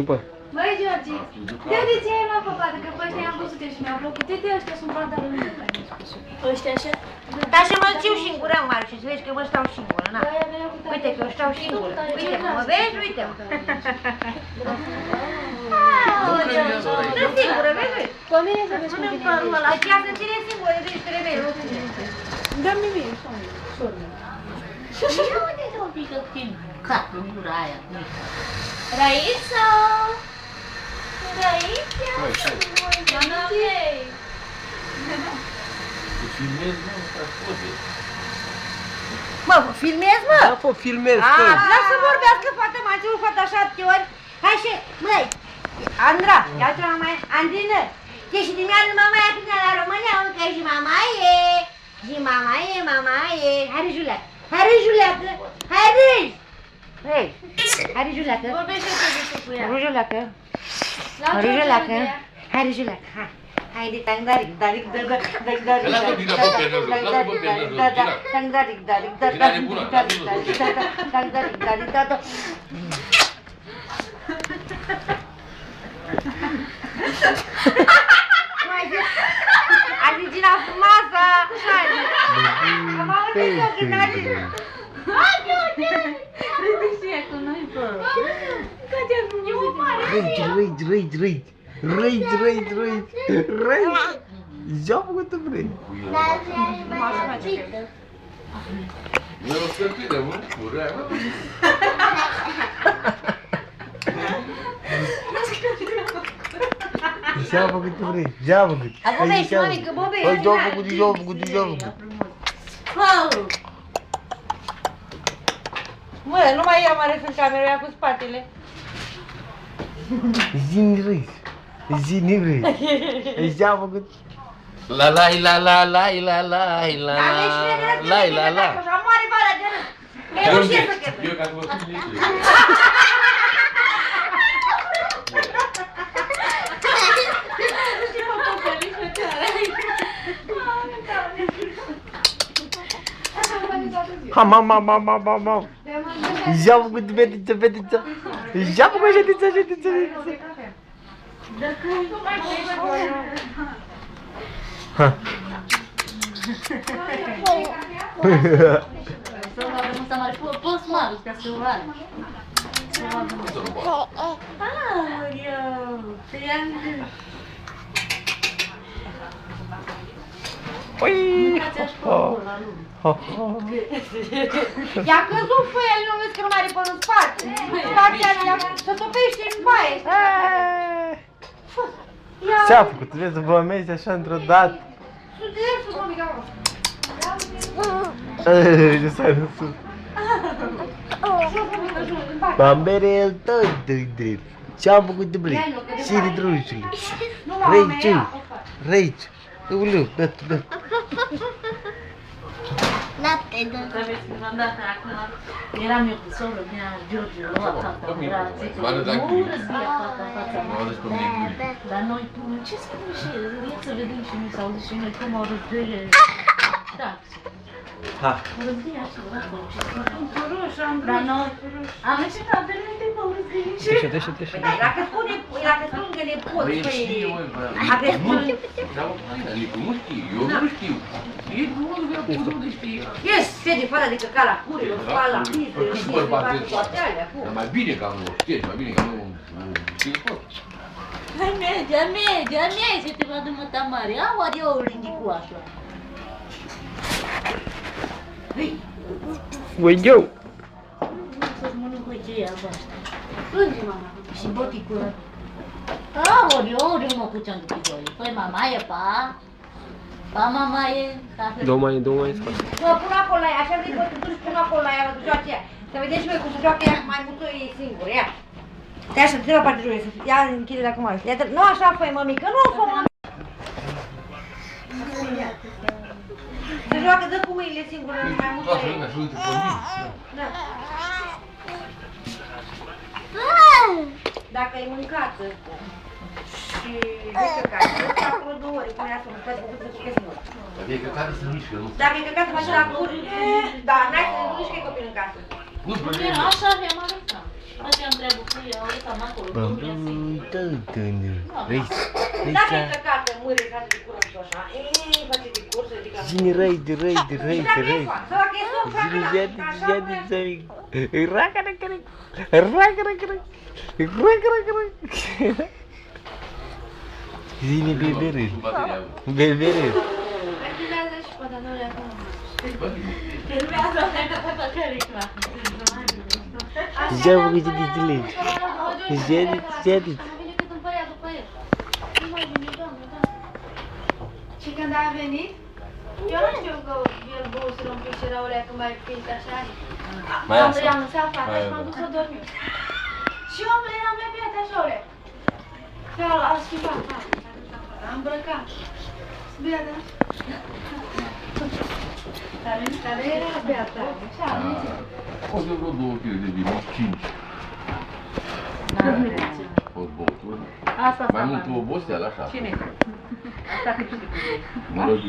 După. Băi, George, de ce ai luat păpată? Că pe ăștia am văzut și mi-au plăcut. Uite, ăștia sunt pantaloni. Ăștia așa? Da, să mă țiu singură, Maru, și să vezi că mă stau singură, na. Uite că eu stau singură. Uite, mă vezi? Uite-mă. Stă singură, vezi? Pe mine să vezi cum vine. Deci ea să ține singură, vezi, trebuie, nu ține. Dă-mi mie, șorne. Ia uite un pic că țin cap în gura aia. Raisa! Raisa! Manamei! Te filmezi, mă, ca poze. Mă, filmezi, mă? Da, fă, filmez, A, fă. vreau să vorbească fata, m-a ținut fata 7 ori. Hai și, măi, Andra, ia-ți la mama, Andrină, te și dimineața mama aia până la România, mă, că și mama e. Și mama e. Hai, Juleacă, hai, Juleacă, hai, Râi. Hei, hai, Juleacă. Vorbește cu ea. Rujuleacă, La ce Rujuleacă, vorbește ea? hai, Rujuleacă, hai. Hai de tangdaric, daric, daric, Lasă-o din apă pe năzul, lasă-o pe năzul, gira. tangdaric, Gira nebună, tangdaric, Azi Gina frumoasă, așa e. Am auzit eu când a zis. Râde și ea cu noi, bă. Că ce frumos. Răi. Ce-a făcut-o, vrei? Nu e o scălpire, mă, curea, mă. Ce-a făcut-o, vrei? Ce-a făcut? Acum ești, mămică, bobe. Păi, ce-a făcut? Mă, nu mai ia mare în cameră, ia cu spatele. Zi-mi, vrei. Zi-mi, vrei. Ce-a făcut? La la la la la la la la la. Așa moare bala de râs. Eu nu știu să chem. Eu ca să vă spun nici. Ha. Ce-a făcut, fetiță? Ce-a făcut, șetiță? Ha. Poți mare, ca să o are. Păi. I-a căzut pe el, nu vezi că nu mai are până în spate. Se topește în baie. Ce-a făcut? Vezi să vă amezi așa într-o dată? Studentul, mămica, mă. Ce s-a răsut? Bamberel tot drept. Ce-am făcut de blec? Și de drușule. Reici. Uleu, dă. Lapte, da. Aveți v-am dat acum, eram eu cu soră mea, George, lua tata, era, zice, nu răzbia fata în fața mea. Dar noi, ce spune și el? Ia să vedem și noi, să auzim și noi cum au răzbie taxe. Ha. Răzbie așa, acolo, ce spune? Dar noi, am încercat de multe pe răzbie și... Deșe. Dacă spune că ne poți, Păi el știe, măi, dar nu știu, eu nu știu. E frumos, vreau cum nu știe. Ies, sede fără de căcat la curile, spală la piză, Câți bărbați toate alea, dar mai bine ca nu știe, mai bine ca nu știe tot. Hai, merge, te vadă măta mare, au eu o rindicu așa. Uite-o! Să-ți mănânc cu ce e albastră. Plânge, mama, și boticul ăla. Aoleu, mă, cu ce-am dupit voi. Păi, mama e, pa. Pa, mama e. Două mai în spate. Mă, pun acolo la ea, așa zic, bă, te duci, pun acolo la ea, joacă ea. Să vedem și noi cum se joacă ea, mai mult e singură, ia. Stai așa, te-ai la partea jos, ia închide-le acum. Nu așa fă, mămică, nu fă, mămică. Se joacă, dă cu mâinile singură, mai mult Lasă e. lumea să uite pe mine. Da. Dacă e mâncată și descăcată, acolo 2 ore, pune asta, nu-ți place cu cât să cică singur. Dacă e căcată să mișcă, nu? Dacă e căcat, faci la cur, da, n-ai să nu mișcă copilul în casă. Nu, Așa aveam arătat. Așa întreabă cu ea, o cam acolo. Bam, domnule, să-i- Reis, Dacă e căcată, mâine face de curaj așa. Ei, face de curs, adică... Zine raide. Să facă e sof, facă la... Zine, raca. Zine, bebere. Activează și poate nu le acum. Filmează pe fata care Já vou te dizer. Já Am venit cât împărea după el. Nu mai vine, doamne, da. Și când a venit, eu nu știu că el băuseră un pic și era olea când mai pilt așa. I-am lăsat fata și m-am dus să dorm eu. Și omul era mai beat așa olea. Că a schimbat fata. Am îmbrăcat. Beată. Care era beată. Așa, am zis. O să vreo 2 kg de vin, 5. Fost băutură. Asta Mai mult oboseală, așa. Cine? Asta cât știi cu ei. Mă rog.